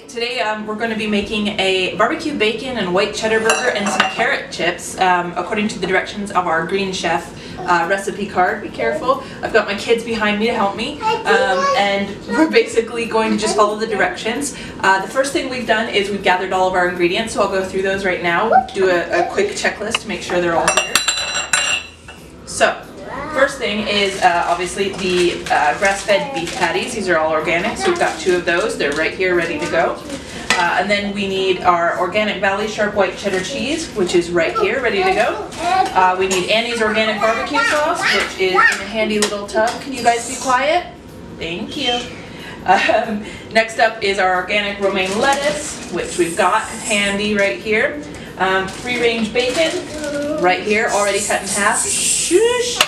Today we're going to be making a barbecue bacon and white cheddar burger and some carrot chips according to the directions of our Green Chef recipe card. Be careful. I've got my kids behind me to help me and we're basically going to just follow the directions. The first thing we've done is we've gathered all of our ingredients, so I'll go through those right now, do a quick checklist to make sure they're all here. So, first thing is obviously the grass-fed beef patties. These are all organic, so we've got 2 of those. They're right here ready to go. And then we need our organic Valley Sharp white cheddar cheese, which is right here ready to go. We need Annie's organic barbecue sauce, which is in a handy little tub. Can you guys be quiet? Thank you. Next up is our organic romaine lettuce, which we've got handy right here. Free-range bacon, right here, already cut in half. Shush!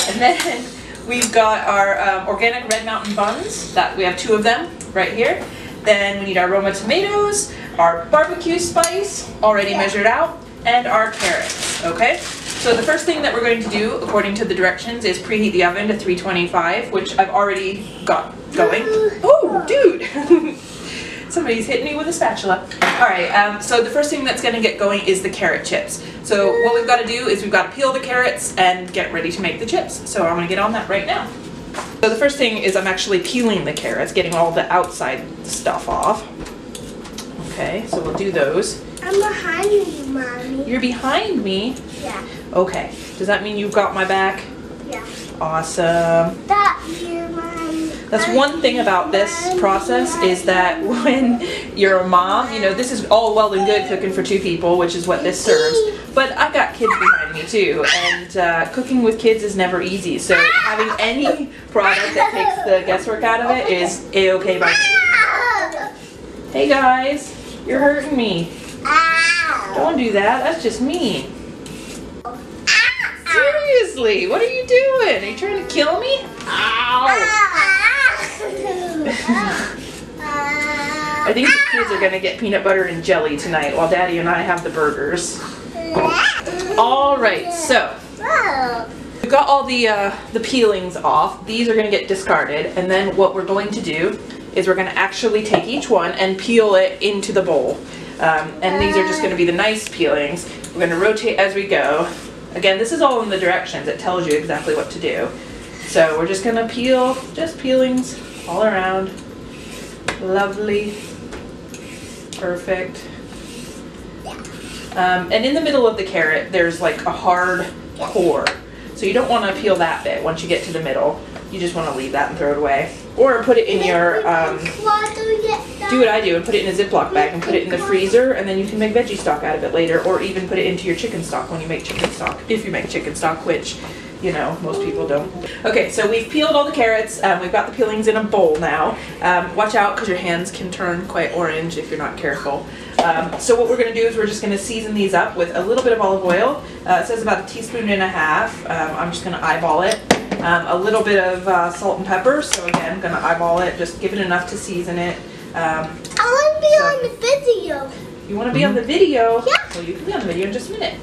And then we've got our organic Red Mountain buns, that we have 2 of them right here. Then we need our Roma tomatoes, our barbecue spice, already measured out, and our carrots, okay? So the first thing that we're going to do, according to the directions, is preheat the oven to 325, which I've already got going. Oh, dude! Somebody's hitting me with a spatula. Alright, so the first thing that's going to get going is the carrot chips. So what we've got to do is we've got to peel the carrots and get ready to make the chips. So I'm going to get on that right now. So the first thing is I'm actually peeling the carrots, getting all the outside stuff off. Okay, so we'll do those. I'm behind you, Mommy. You're behind me? Yeah. Okay, does that mean you've got my back? Yeah. Awesome. That's one thing about this process is that when you're a mom, you know, this is all well and good cooking for 2 people, which is what this serves, but I've got kids behind me too, and cooking with kids is never easy, so having any product that takes the guesswork out of it is a-okay by me. Hey guys, you're hurting me. Don't do that, that's just mean. Seriously, what are you doing? Are you trying to kill me? Ow! I think the kids are gonna get peanut butter and jelly tonight while Daddy and I have the burgers. Alright, so we've got all the peelings off. These are gonna get discarded, and then what we're going to do is we're gonna actually take each one and peel it into the bowl. And these are just gonna be the nice peelings. We're gonna rotate as we go. Again, this is all in the directions. It tells you exactly what to do. So we're just gonna peel, just peelings all around. Lovely. Perfect. And in the middle of the carrot, there's like a hard core. So you don't want to peel that bit once you get to the middle. You just want to leave that and throw it away. Or put it in your, do what I do and put it in a Ziploc bag and put it in the freezer, and then you can make veggie stock out of it later, or even put it into your chicken stock when you make chicken stock. If you make chicken stock, which, you know, most people don't. Okay, so we've peeled all the carrots. We've got the peelings in a bowl now. Watch out because your hands can turn quite orange if you're not careful. So what we're going to do is we're just going to season these up with a little bit of olive oil. It says about 1.5 teaspoons. I'm just going to eyeball it. A little bit of salt and pepper. So again, I'm going to eyeball it. Just give it enough to season it. I want to be on the video. You want to be on the video? Yeah. Well, you can be on the video in just a minute.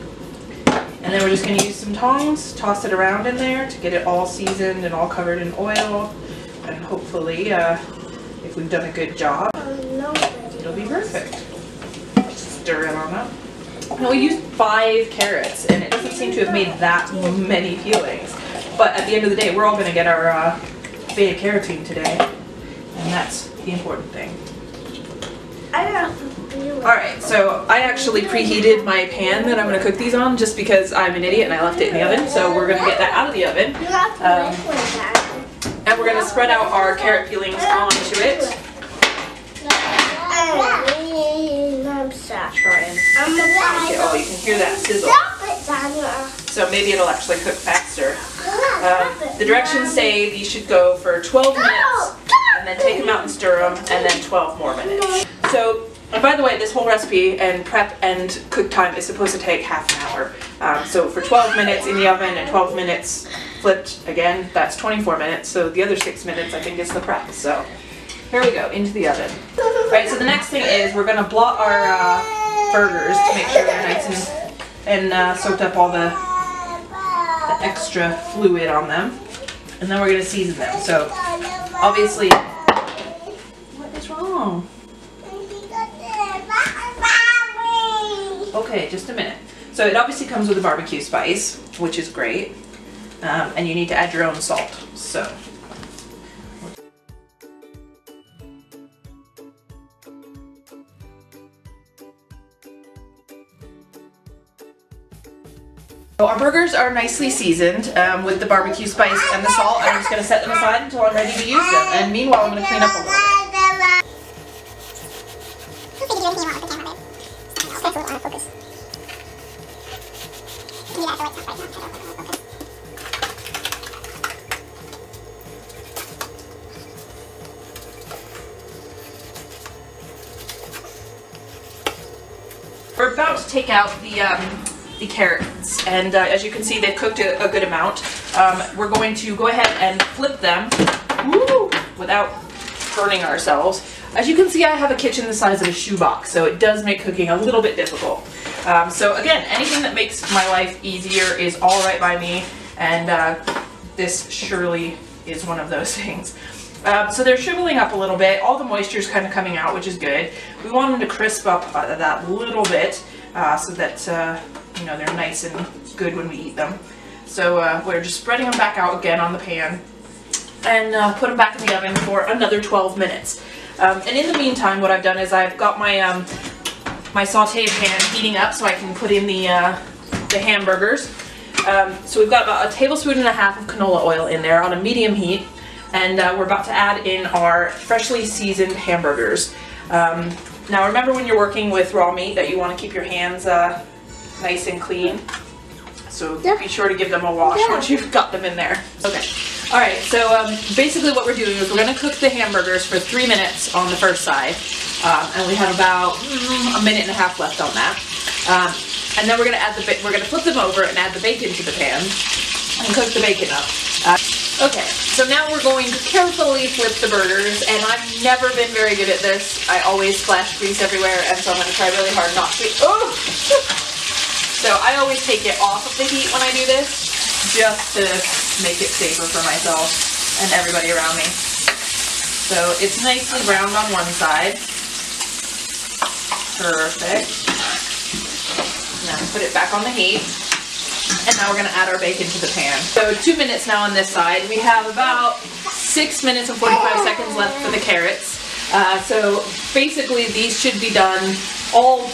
And then we're just going to use some tongs, toss it around in there to get it all seasoned and all covered in oil. And hopefully, if we've done a good job, it'll be perfect. Stir it on up. Now we used 5 carrots, and it doesn't seem to have made that many peelings. But at the end of the day, we're all going to get our beta carotene today, and that's the important thing. Alright, so I actually preheated my pan that I'm going to cook these on just because I'm an idiot and I left it in the oven. So we're going to get that out of the oven. And we're going to spread out our carrot peelings onto it. Trying. Okay, oh, you can hear that sizzle. So maybe it'll actually cook faster. The directions say these should go for 12 minutes, and then take them out and stir them, and then 12 more minutes. So, and by the way, this whole recipe and prep and cook time is supposed to take half an hour. So for 12 minutes in the oven and 12 minutes flipped again, that's 24 minutes. So the other 6 minutes I think is the prep. So here we go, into the oven. Right, so the next thing is we're going to blot our burgers to make sure they're nice and soaked up all the extra fluid on them. And then we're going to season them. So obviously, what is wrong? Okay, just a minute. So it obviously comes with a barbecue spice, which is great. And you need to add your own salt. So. So our burgers are nicely seasoned with the barbecue spice and the salt. I'm just going to set them aside until I'm ready to use them. And meanwhile, I'm going to clean up a little bit. We're about to take out the carrots, and as you can see, they've cooked a good amount. We're going to go ahead and flip them without burning ourselves. As you can see, I have a kitchen the size of a shoebox, so it does make cooking a little bit difficult. So again, anything that makes my life easier is all right by me, and this surely is one of those things. So they're shriveling up a little bit. All the moisture is kind of coming out, which is good. We want them to crisp up that little bit so that you know, they're nice and good when we eat them. So we're just spreading them back out again on the pan and put them back in the oven for another 12 minutes. And in the meantime, what I've done is I've got my my sauteed pan heating up so I can put in the hamburgers. So we've got about 1.5 tablespoons of canola oil in there on a medium heat. And we're about to add in our freshly seasoned hamburgers. Now remember, when you're working with raw meat, that you want to keep your hands nice and clean. So be sure to give them a wash once you've got them in there. Okay. Alright, so basically what we're doing is we're going to cook the hamburgers for 3 minutes on the first side. And we have about 1.5 minutes left on that. And then we're going to add we're going to flip them over and add the bacon to the pan and cook the bacon up. Okay, so now we're going to carefully flip the burgers, and I've never been very good at this. I always splash grease everywhere, and so I'm going to try really hard not to. Oh! So I always take it off of the heat when I do this, just to make it safer for myself and everybody around me. So it's nicely browned on one side. Perfect. Now put it back on the heat. And now we're going to add our bacon to the pan. So 2 minutes now on this side. We have about 6 minutes and 45 seconds left for the carrots. So basically these should be done,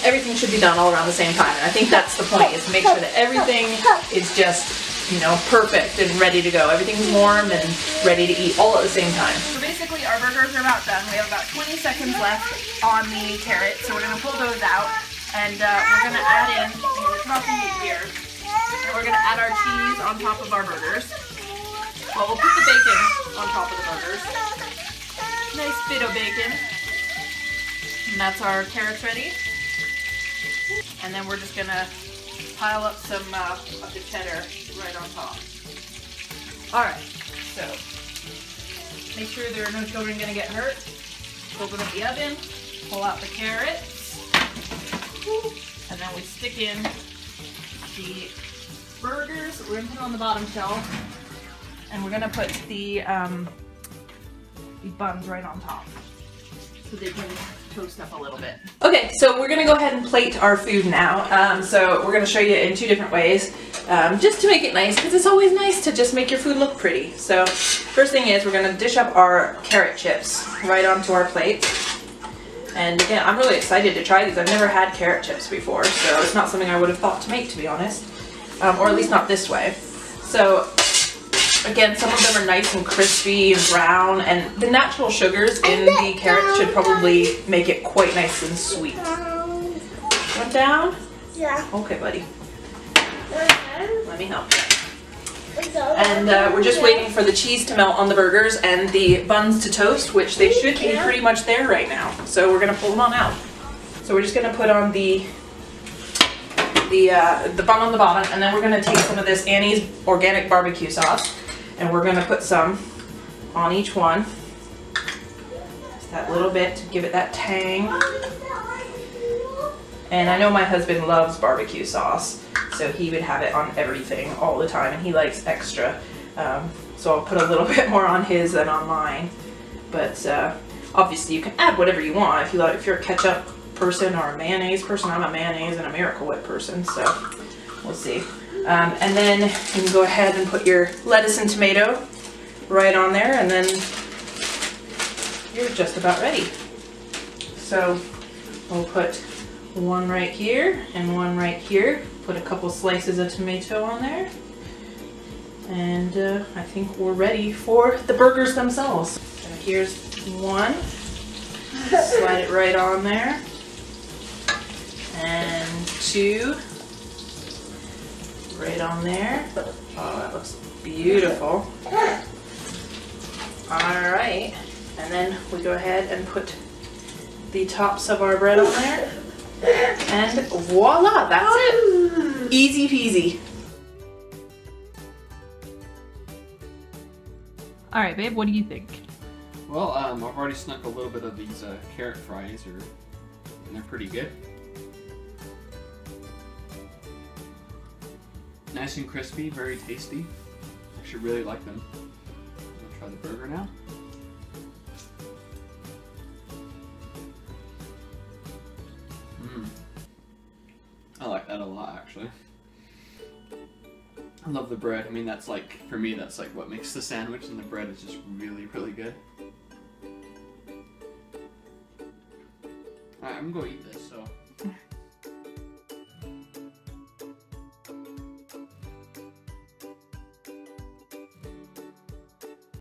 everything should be done all around the same time. And I think that's the point, is to make sure that everything is just, you know, perfect and ready to go. Everything's warm and ready to eat all at the same time. So basically our burgers are about done. We have about 20 seconds left on the carrots. So we're going to pull those out, and we're going to add in, we're tossing these here. And we're going to add our cheese on top of our burgers. Well, we'll put the bacon on top of the burgers. Nice bit of bacon. And that's our carrots ready. And then we're just going to pile up some of the cheddar right on top. Alright, so make sure there are no children going to get hurt. Open up the oven, pull out the carrots, and then we stick in the burgers. We're going to put on the bottom shelf, and we're going to put the buns right on top so they can toast up a little bit. Okay, so we're going to go ahead and plate our food now. So we're going to show you in 2 different ways, just to make it nice, because it's always nice to just make your food look pretty. So first thing is, we're going to dish up our carrot chips right onto our plate. And again, I'm really excited to try these. I've never had carrot chips before, so it's not something I would have thought to make, to be honest. Or at least not this way. So again, some of them are nice and crispy and brown, and the natural sugars in the carrots should probably make it quite nice and sweet. Went down? Yeah. Okay, buddy. Let me help you. And we're just waiting for the cheese to melt on the burgers and the buns to toast, which they should be pretty much there right now. So we're going to pull them on out. So we're just going to put on the bun on the bottom, and then we're going to take some of this Annie's organic barbecue sauce, and we're going to put some on each one. Just that little bit to give it that tang. And I know my husband loves barbecue sauce, so he would have it on everything all the time, and he likes extra. So I'll put a little bit more on his than on mine. But obviously you can add whatever you want. If you're a ketchup person or a mayonnaise person. I'm a mayonnaise and a Miracle Whip person, so we'll see. And then you can go ahead and put your lettuce and tomato right on there, and then you're just about ready. So we'll put one right here and one right here. Put a couple slices of tomato on there. And I think we're ready for the burgers themselves. So here's one. Slide it right on there. And two. Right on there. Oh, that looks beautiful. Alright. And then we go ahead and put the tops of our bread on there. And voila, that's it. Easy peasy. All right, babe, what do you think? Well, I've already snuck a little bit of these carrot fries, and they're pretty good. Nice and crispy, very tasty. Actually really like them. I'll try the burger now. I like that a lot, actually. I love the bread. I mean, that's like, for me, that's like what makes the sandwich, and the bread is just really, really good. Alright, I'm gonna go eat this, so.